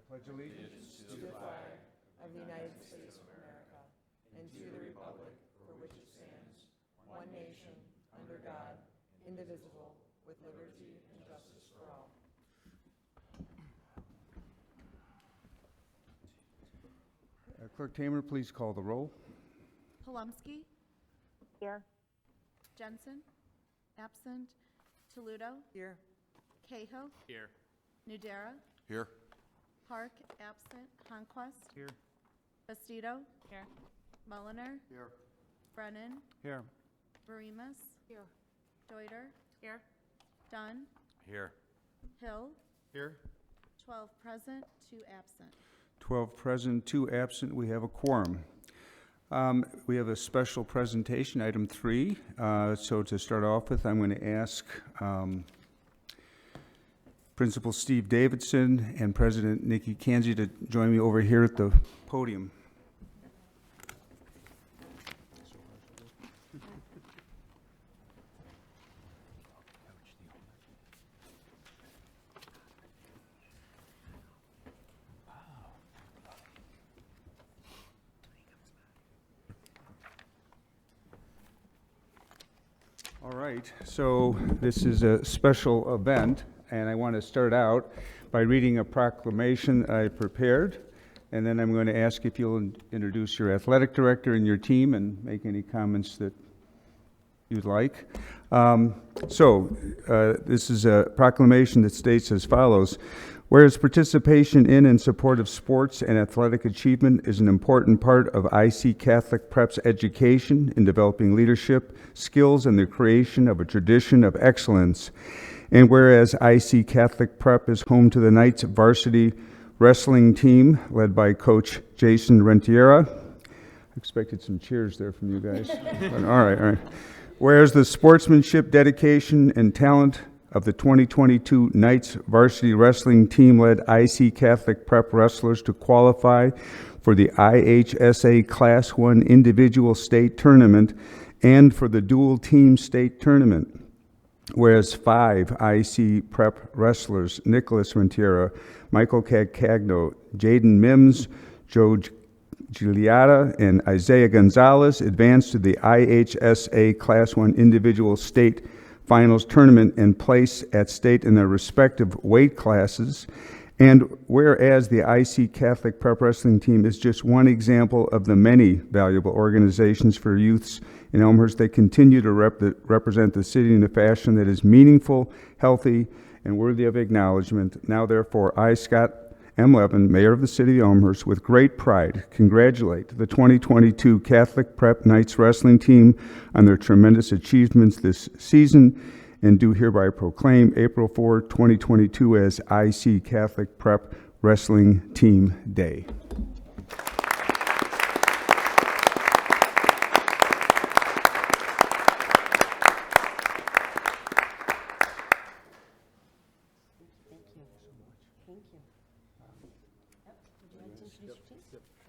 pledge allegiance to the flag of the United States of America and to the republic for which it stands, one nation, under God, indivisible, with liberty and justice for all. Clerk Tamer, please call the roll. Palumsky. Here. Jensen. Absent. Toludo. Here. Cahill. Here. Nudera. Here. Park. Absent. Honquist. Here. Bastido. Here. Mulliner. Here. Brennan. Here. Barimas. Here. Deuter. Here. Dunn. Here. Hill. Here. 12 present, 2 absent. 12 present, 2 absent. We have a quorum. We have a special presentation, item 3. So to start off with, I'm going to ask Principal Steve Davidson and President Nikki Kanzi to join me over here at the podium. All right, so this is a special event, and I want to start out by reading a proclamation I prepared, and then I'm going to ask if you'll introduce your athletic director and your team and make any comments that you'd like. This is a proclamation that states as follows. Whereas participation in and support of sports and athletic achievement is an important part of IC Catholic Prep's education in developing leadership, skills, and the creation of a tradition of excellence. And whereas IC Catholic Prep is home to the Knights varsity wrestling team led by Coach Jason Rentiera. I expected some cheers there from you guys. All right. Whereas the sportsmanship, dedication, and talent of the 2022 Knights varsity wrestling team led IC Catholic Prep wrestlers to qualify for the IHSA Class 1 individual state tournament and for the dual team state tournament. Whereas 5 IC Prep wrestlers, Nicholas Rentiera, Michael Cagno, Jaden Mims, Joe Giuliata, and Isaiah Gonzalez advanced to the IHSA Class 1 individual state finals tournament and place at state in their respective weight classes. And whereas the IC Catholic Prep Wrestling Team is just one example of the many valuable organizations for youths in Elmhurst, they continue to represent the city in a fashion that is meaningful, healthy, and worthy of acknowledgement. Now, therefore, I, Scott M. Levin, Mayor of the City of Elmhurst, with great pride, congratulate the 2022 Catholic Prep Knights Wrestling Team on their tremendous achievements this season, and do hereby proclaim April 4, 2022 as IC Catholic Prep Wrestling Team Day.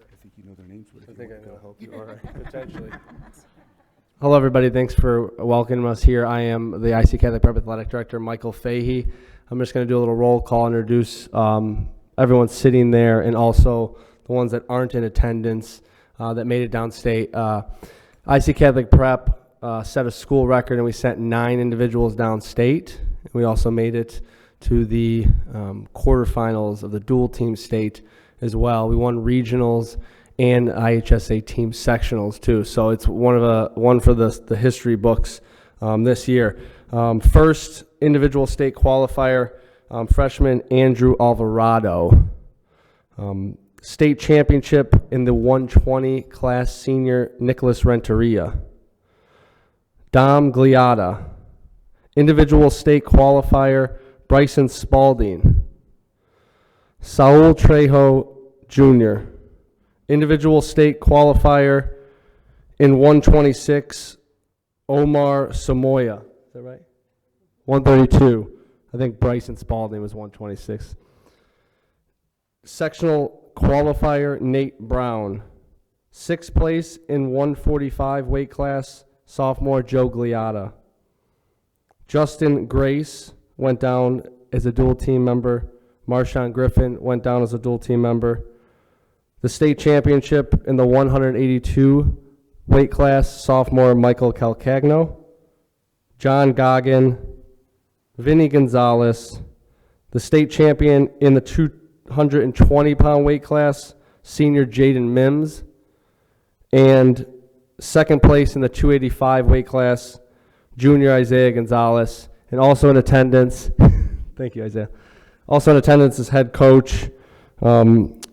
I think you know their names, but I think I know. help you. All right, potentially. Hello, everybody. Thanks for welcoming us here. I am the IC Catholic Prep Athletic Director, Michael Fahey. I'm just going to do a little roll call, introduce everyone sitting there, and also the ones that aren't in attendance that made it downstate. IC Catholic Prep set a school record, and we sent 9 individuals downstate. We also made it to the quarterfinals of the dual team state as well. We won regionals and IHSA team sectionals too. So it's one for the history books this year. First individual state qualifier, freshman Andrew Alvarado. State championship in the 120 class senior Nicholas Renteria. Dom Gliata. Individual state qualifier Bryson Spalding. Saul Trejo Jr. Individual state qualifier in 126, Omar Samoya. Is that right? 132. I think Bryson Spalding was 126. Sectional qualifier, Nate Brown. 6th place in 145 weight class, sophomore Joe Gliata. Justin Grace went down as a dual team member, Marshawn Griffin went down as a dual team member. The state championship in the 182 weight class, sophomore Michael Calcagno. John Goggin, Vinny Gonzalez. The state champion in the 220-pound weight class, senior Jaden Mims. And second place in the 285 weight class, junior Isaiah Gonzalez. And also in attendance, thank you, Isaiah. Also in attendance is head coach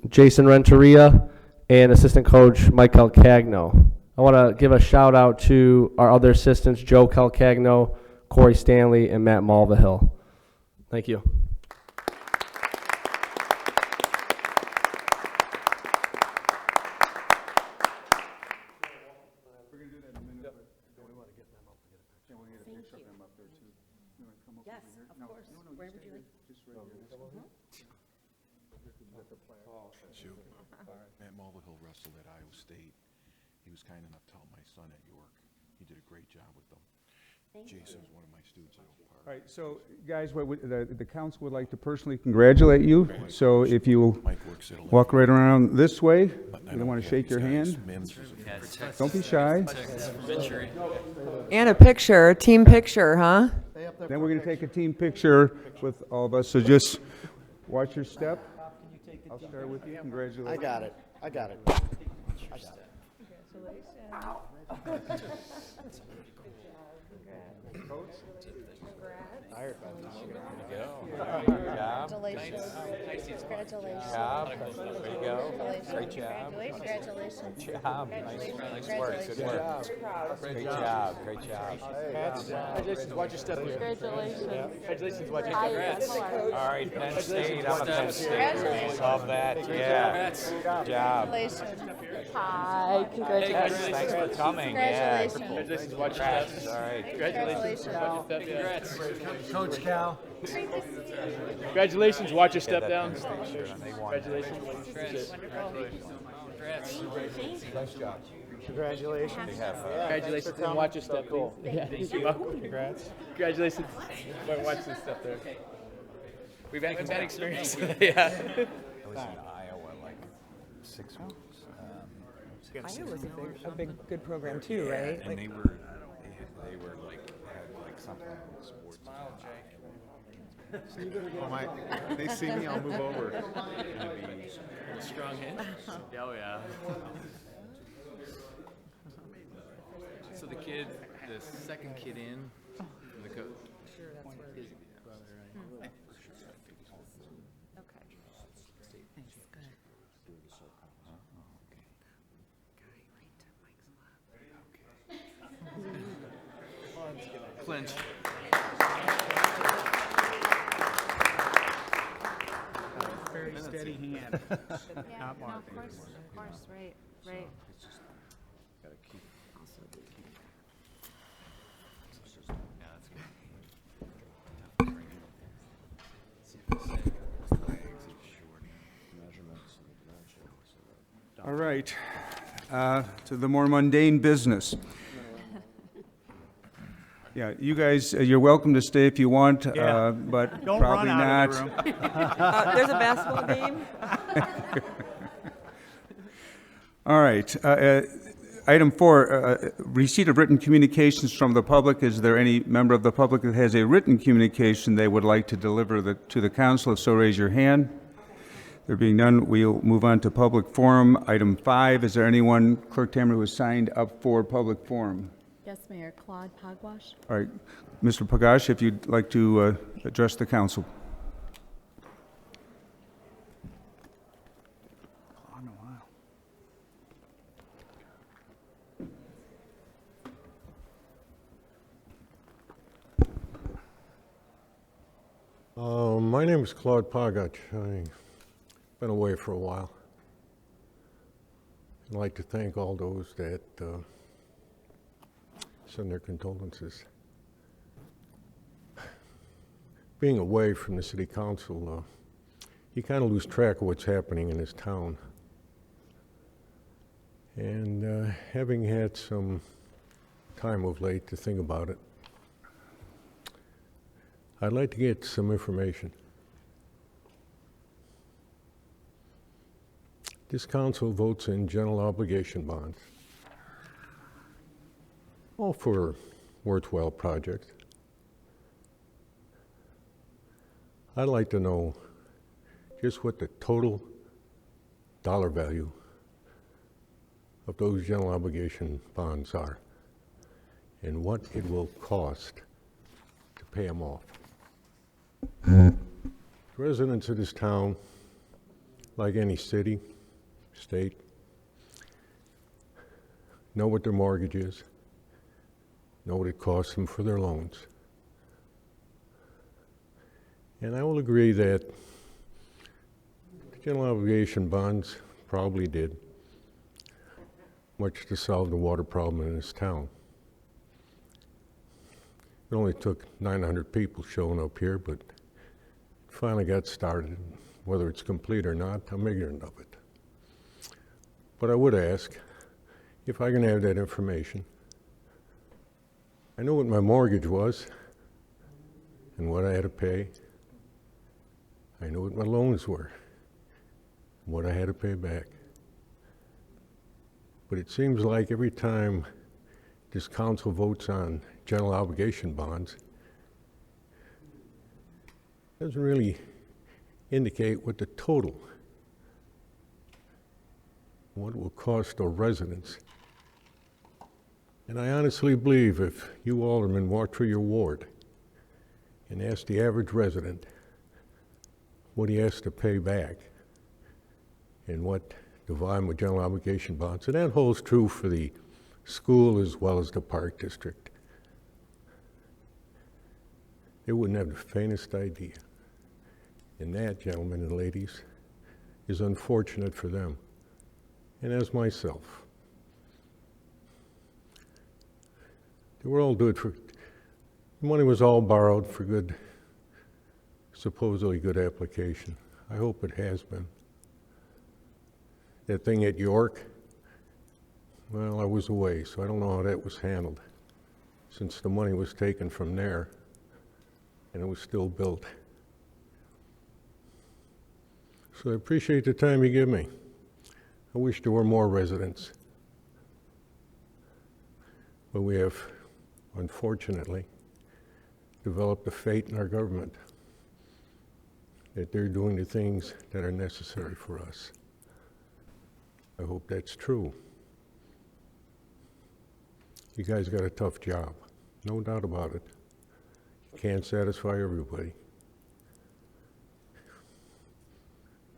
Jason Renteria and assistant coach Mike Calcagno. I want to give a shout out to our other assistants, Joe Calcagno, Corey Stanley, and Matt Malvahill. Thank you. Matt Mulvihill wrestled at Iowa State. He was kind enough to help my son at York. He did a great job with them. Jason was one of my students at Oak Park. All right, so guys, the council would like to personally congratulate you. So if you Mike works at walk right around this way, I you don't want to have shake these your guys. hand. Mims was a Don't be shy. And a picture, team picture, huh? Then we're going to take a team picture with all of us. So just watch your step. I'll start with you. Congratulations. I got it. Congratulations. Congratulations. There you go. Great job. Congratulations. Job. Nice work. Good work. Great job. Great job. Congratulations. Watch your step here. Congratulations. Congratulations. Watch your Hi, step. All right, Penn State. I'm a Penn State. Congratulations. Love that. Yeah. Good job. Congratulations. Hi. Congratulations. Thanks for coming. Yeah. Congratulations. Watch your step. Congrats. All right. Congratulations. Watch your Congratulations. step. Yeah. Coach Cal. Congratulations. Watch your step down. They won. Congratulations. Congratulations. They have, Congratulations. And watch your step. Cool. Yeah. Congrats. Congratulations. Watch this step there. We've had bad experience. Yeah. I was in Iowa like 6 weeks. Iowa's a big, good program too, right? And they were like, had like something with sports. Oh, they see me, I'll move over. Strong hand. Oh yeah. So the second kid in, the coach. Clinch. Very steady hand. Yeah, no, of course, right. All right. To the more mundane business. Yeah, you guys, you're welcome to stay if you want, Yeah. but Don't probably run out not. of the room. There's a basketball game? All right. Item 4, receipt of written communications from the public. Is there any member of the public that has a written communication they would like to deliver to the council? If so, raise your hand. There being none, we'll move on to public forum. Item 5, is there anyone, Clerk Tamer, who has signed up for public forum? Yes, Mayor. Claude Pogwash. All right. Mr. Pagash, if you'd like to address the council. My name is Claude Pagach. I've been away for a while. I'd like to thank all those that send their condolences. Being away from the city council, you kind of lose track of what's happening in this town. And having had some time of late to think about it, I'd like to get some information. this council votes in general obligation bonds, all for worthwhile projects. I'd like to know just what the total dollar value of those general obligation bonds are and what it will cost to pay them off. Residents of this town, like any city, state, know what their mortgage is, know what it costs them for their loans. And I will agree that the general obligation bonds probably did much to solve the water problem in this town. It only took 900 people showing up here, but it finally got started. Whether it's complete or not, I'm ignorant of it. But I would ask if I can have that information. I know what my mortgage was and what I had to pay. I know what my loans were, what I had to pay back. But it seems like every time this council votes on general obligation bonds, it doesn't really indicate what the total, what it will cost our residents. And I honestly believe if you aldermen walk through your ward and ask the average resident what he has to pay back and what the volume of general obligation bonds, and that holds true for the school as well as the park district, they wouldn't have the faintest idea. And that, gentlemen and ladies, is unfortunate for them, and as myself. They were all good for, the money was all borrowed for good, supposedly good application. I hope it has been. That thing at York, well, I was away, so I don't know how that was handled, since the money was taken from there and it was still built. So I appreciate the time you give me. I wish there were more residents. But we have, unfortunately, developed a fate in our government that they're doing the things that are necessary for us. I hope that's true. You guys got a tough job, no doubt about it. You can't satisfy everybody.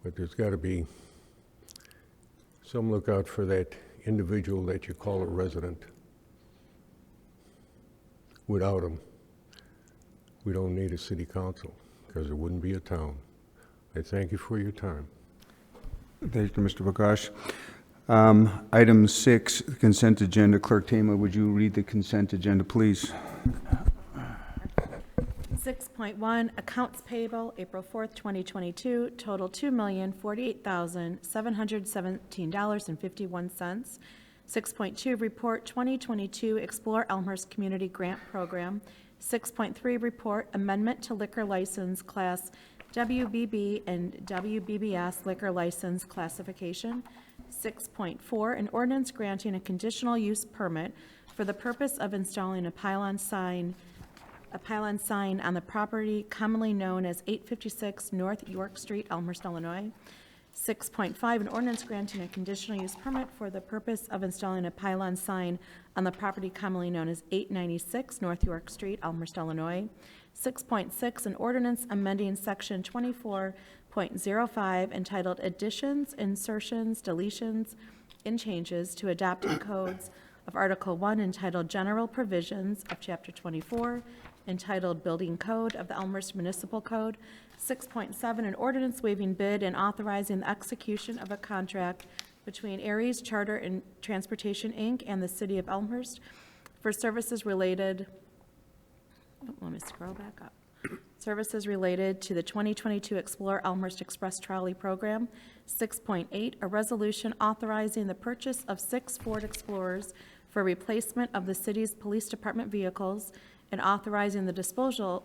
But there's got to be some lookout for that individual that you call a resident. Without them, we don't need a city council, because there wouldn't be a town. I thank you for your time. Thank you, Mr. Bakash. Item 6, consent agenda. Clerk Tama, would you read the consent agenda, please? 6.1, accounts payable, April 4th, 2022, total $2,048,717.51. 6.2, report 2022 Explore Elmhurst Community Grant Program. 6.3, report amendment to liquor license class WBB and WBBS liquor license classification. 6.4, an ordinance granting a conditional use permit for the purpose of installing a pylon sign on the property commonly known as 856 North York Street, Elmhurst, Illinois. 6.5, an ordinance granting a conditional use permit for the purpose of installing a pylon sign on the property commonly known as 896 North York Street, Elmhurst, Illinois. 6.6, an ordinance amending section 24.05 entitled Additions, Insertions, Deletions, and Changes to Adopted Codes of Article 1 entitled General Provisions of Chapter 24 entitled Building Code of the Elmhurst Municipal Code. 6.7, an ordinance waiving bid and authorizing the execution of a contract between Aries Charter and Transportation, Inc. and the City of Elmhurst for services related, let me scroll back up. Services related to the 2022 Explore Elmhurst Express Trolley Program. 6.8, a resolution authorizing the purchase of 6 Ford Explorers for replacement of the city's police department vehicles and authorizing the disposal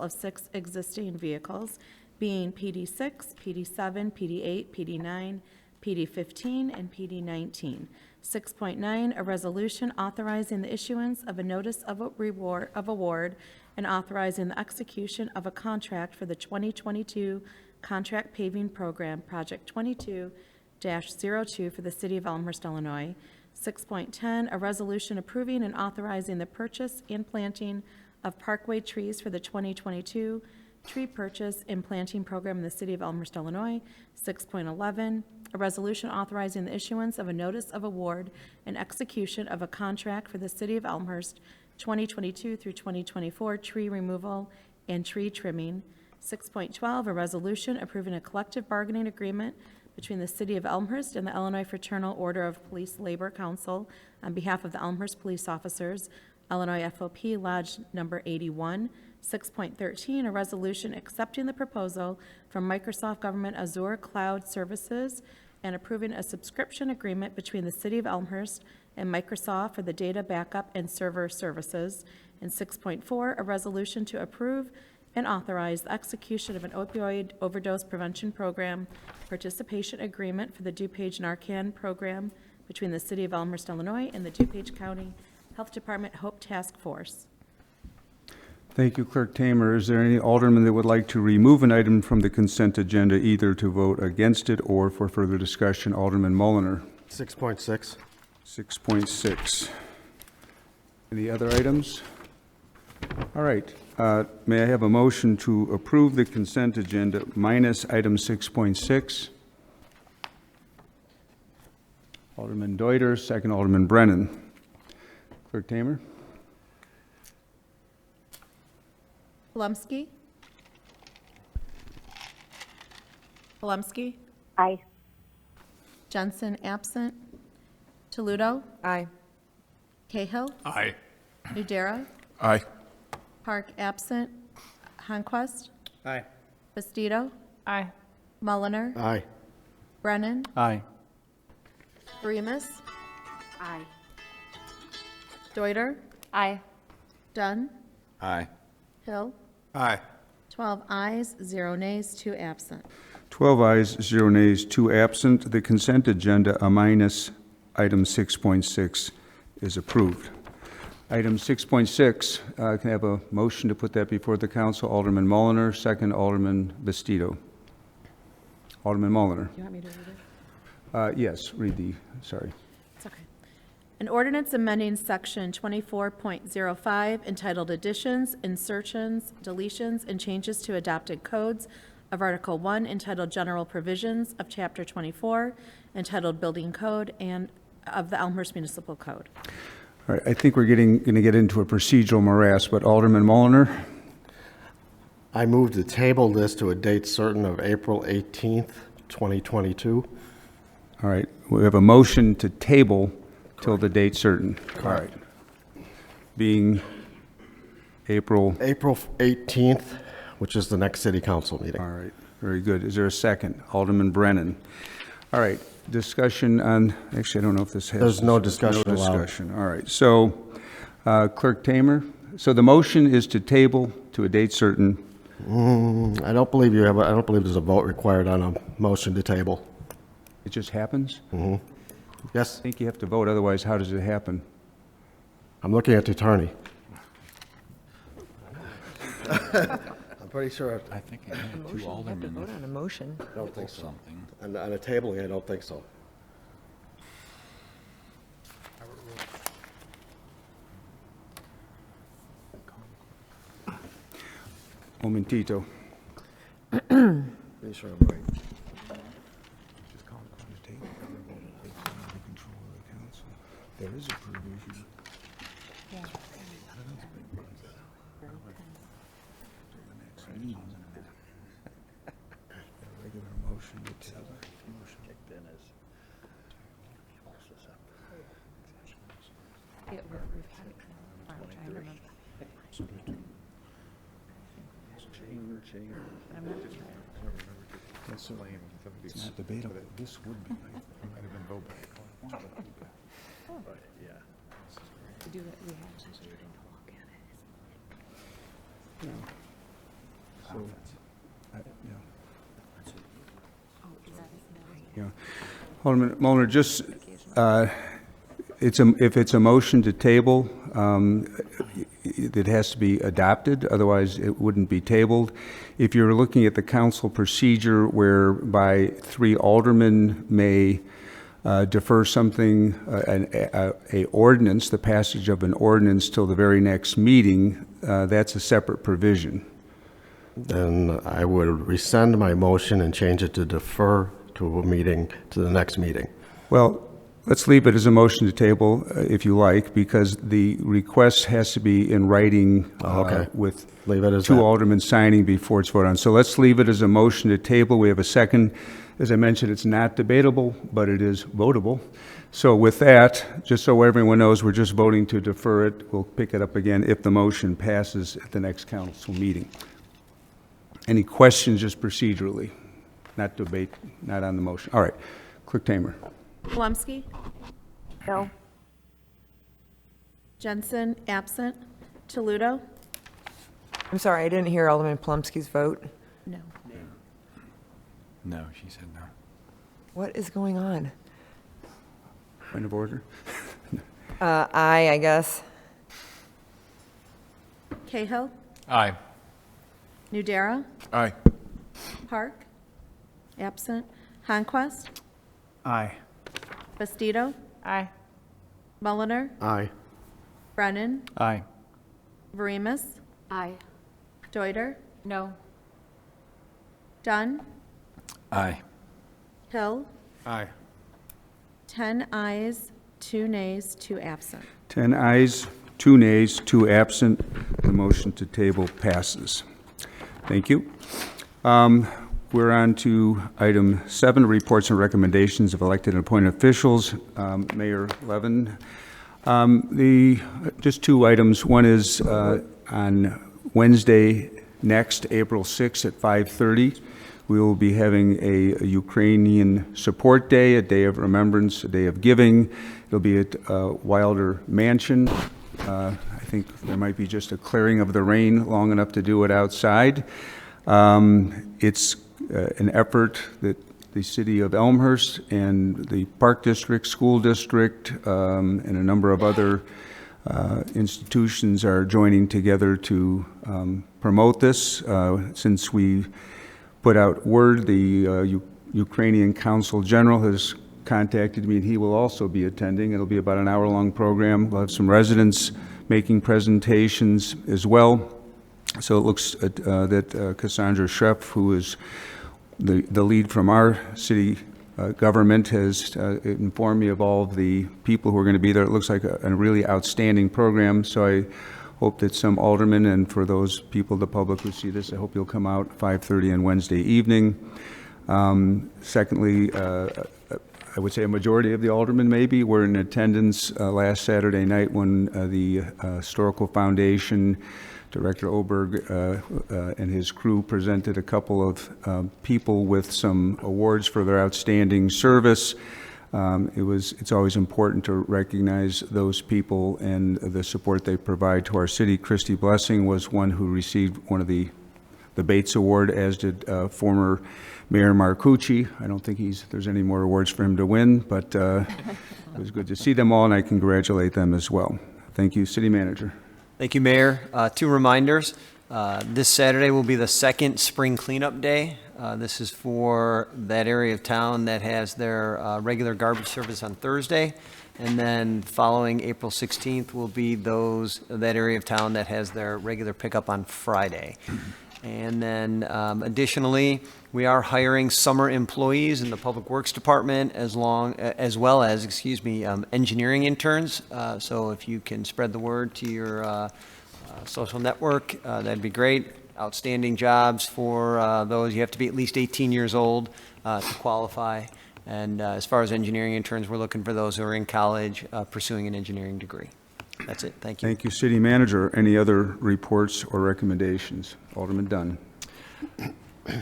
of 6 existing vehicles, being PD6, PD7, PD8, PD9, PD 15, and PD 19. 6.9, a resolution authorizing the issuance of a notice of award and authorizing the execution of a contract for the 2022 contract paving program, Project 22-02 for the city of Elmhurst, Illinois. 6.10, a resolution approving and authorizing the purchase and planting of parkway trees for the 2022 tree purchase and planting program in the city of Elmhurst, Illinois. 6.11, a resolution authorizing the issuance of a notice of award and execution of a contract for the city of Elmhurst 2022 through 2024 tree removal and tree trimming. 6.12, a resolution approving a collective bargaining agreement between the City of Elmhurst and the Illinois Fraternal Order of Police Labor Council on behalf of the Elmhurst police officers, Illinois FOP Lodge Number 81. 6.13, a resolution accepting the proposal from Microsoft Government Azure Cloud Services and approving a subscription agreement between the City of Elmhurst and Microsoft for the data backup and server services. And 6.4, a resolution to approve and authorize the execution of an opioid overdose prevention program participation agreement for the DuPage Narcan program between the City of Elmhurst, Illinois, and the DuPage County Health Department Hope Task Force. Thank you, Clerk Tamer. Is there any alderman that would like to remove an item from the consent agenda, either to vote against it or for further discussion? Alderman Mulliner. 6.6. 6.6. Any other items? All right. May I have a motion to approve the consent agenda minus item 6.6? Alderman Deuter, second Alderman Brennan. Clerk Tamer? Palumski? Palumski? Aye. Jensen, absent. Toludo? Aye. Cahill? Aye. Nudera? Aye. Park, absent. Honquist? Aye. Bastido? Aye. Mulliner? Aye. Brennan? Aye. Remus? Aye. Deuter? Aye. Dunn? Aye. Hill? Aye. 12 ayes, 0 nays, 2 absent. 12 ayes, 0 nays, 2 absent. The consent agenda, a minus item 6.6, is approved. Item 6.6, can I have a motion to put that before the council? Alderman Mulliner, second Alderman Bastido. Alderman Mulliner. Do you want me to read it? Yes, read the, sorry. It's okay. An ordinance amending section 24.05 entitled Additions, Insertions, Deletions, and Changes to Adopted Codes of Article 1 entitled General Provisions of Chapter 24 entitled Building Code and of the Elmhurst Municipal Code. All right, I think we're going to get into a procedural morass, but Alderman Mulliner? I move to table this to a date certain of April 18th, 2022. All right, we have a motion to table till the date certain. All right. Being April, April 18th, which is the next city council meeting. all right, very good. Is there a second? Alderman Brennan. All right, discussion on, actually, I don't know if this has. There's no discussion No allowed. discussion, all right. So, Clerk Tamer, so the motion is to table to a date certain. I don't believe you have, I don't believe there's a vote required on a motion to table. It just happens? Yes, I think you have to vote, otherwise how does it happen? I'm looking at the attorney. I'm pretty sure, I think I had two Motion, you have to aldermen. vote on a motion. I don't think so. Something. On a tabling, I don't think so. Momentito. Pretty sure I'm right. Just call it on the table. Under control of the council. There is a provision. Regular motion to table. That's lame. It's not debatable. This would be. It might have been voted. To do it, we have to look at it. So, yeah. Yeah. Alderman Mulner, just, if it's a motion to table, it has to be adopted, otherwise it wouldn't be tabled. If you're looking at the council procedure whereby 3 aldermen may defer something, a ordinance, the passage of an ordinance till the very next meeting, that's a separate provision. Then I would rescind my motion and change it to defer to a meeting, to the next meeting. Well, let's leave it as a motion to table, if you like, because the request has to be in writing with Leave it as 2 that. aldermen signing before it's voted on. So let's leave it as a motion to table. We have a second. As I mentioned, it's not debatable, but it is votable. So with that, just so everyone knows, we're just voting to defer it. We'll pick it up again if the motion passes at the next council meeting. Any questions just procedurally? Not debate, not on the motion. All right. Clerk Tamer. Palumski? No. Jensen, absent. Toludo? I'm sorry, I didn't hear Alderman Plumsky's vote. No. No, she said no. What is going on? Point of order. Aye, I guess. Cahill? Aye. Nudera? Aye. Park? Absent. Honquest? Aye. Bastido? Aye. Mulliner? Aye. Brennan? Aye. Verimas? Aye. Deuter? No. Dunn? Aye. Hill? Aye. 10 ayes, 2 nays, 2 absent. 10 ayes, 2 nays, 2 absent. The motion to table passes. Thank you. We're on to item 7, reports and recommendations of elected and appointed officials. Mayor Levin. Just 2 items. One is on Wednesday next, April 6th at 5:30. We will be having a Ukrainian Support Day, a day of remembrance, a day of giving. It'll be at Wilder Mansion. I think there might be just a clearing of the rain long enough to do it outside. It's an effort that the city of Elmhurst and the Park District, School District, and a number of other institutions are joining together to promote this. Since we put out word, the Ukrainian Consul General has contacted me, and he will also be attending. It'll be about an hour-long program. We'll have some residents making presentations as well. So it looks that Cassandra Schrepp, who is the lead from our city government, has informed me of all of the people who are going to be there. It looks like a really outstanding program, so I hope that some aldermen, and for those people, the public who see this, I hope you'll come out 5:30 on Wednesday evening. Secondly, I would say a majority of the aldermen maybe were in attendance last Saturday night when the Historical Foundation Director Oberg and his crew presented a couple of people with some awards for their outstanding service. It's always important to recognize those people and the support they provide to our city. Christy Blessing was one who received one of the Bates Award, as did former Mayor Marcucci. I don't think there's any more awards for him to win, but it was good to see them all, and I congratulate them as well. Thank you, City Manager. Thank you, Mayor. 2 reminders. This Saturday will be the 2nd Spring Cleanup Day. This is for that area of town that has their regular garbage service on Thursday. And then following April 16th will be that area of town that has their regular pickup on Friday. And then additionally, we are hiring summer employees in the Public Works Department as well as engineering interns. So if you can spread the word to your social network, that'd be great. Outstanding jobs for those. You have to be at least 18 years old to qualify. And as far as engineering interns, we're looking for those who are in college pursuing an engineering degree. That's it. Thank you. Thank you, City Manager. Any other reports or recommendations? Alderman Dunn.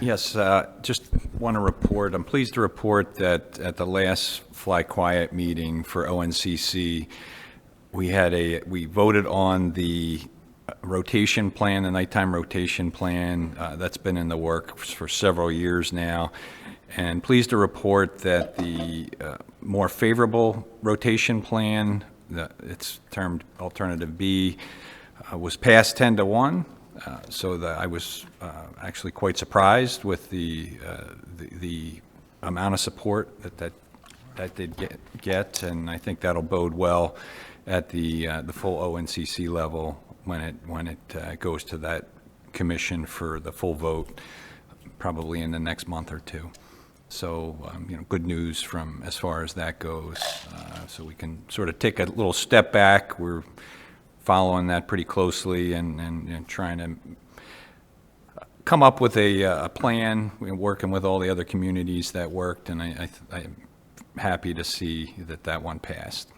Yes, just want to report, I'm pleased to report that at the last Fly Quiet meeting for ONCC, we voted on the rotation plan, the nighttime rotation plan. That's been in the works for several years now. And pleased to report that the more favorable rotation plan, it's termed Alternative B, was passed 10-1. So that I was actually quite surprised with the amount of support that did get, and I think that'll bode well at the full ONCC level when it goes to that commission for the full vote, probably in the next month or two. So, good news from as far as that goes. So we can sort of take a little step back. We're following that pretty closely and trying to come up with a plan, working with all the other communities that worked, and I'm happy to see that one passed.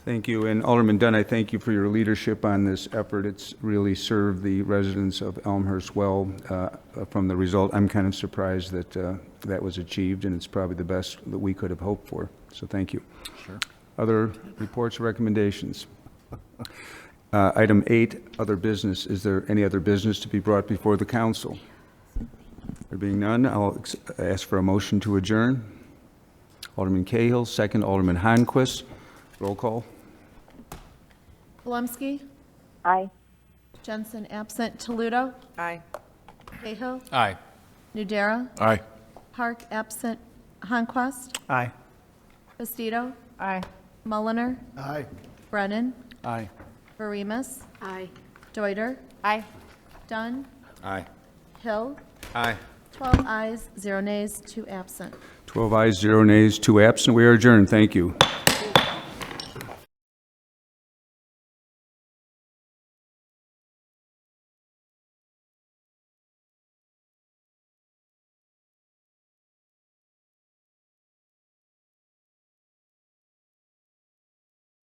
Thank you. And Alderman Dunn, I thank you for your leadership on this effort. It's really served the residents of Elmhurst well. From the result, I'm kind of surprised that that was achieved, and it's probably the best that we could have hoped for. So thank you. Sure. Other reports or recommendations? Item 8, other business. Is there any other business to be brought before the council? There being none, I'll ask for a motion to adjourn. Alderman Cahill, second. Alderman Honquist. Roll call. Volumsky. Aye. Jensen absent. Toledo. Aye. Cahill. Aye. Nudera. Aye. Park absent. Honquist. Aye. Bastido. Aye. Mulliner. Aye. Brennan. Aye. Verimas. Aye. Deuter. Aye. Dunn. Aye. Hill. Aye. 12 ayes, 0 nays, 2 absent. 12 ayes, 0 nays, 2 absent. We are adjourned. Thank you.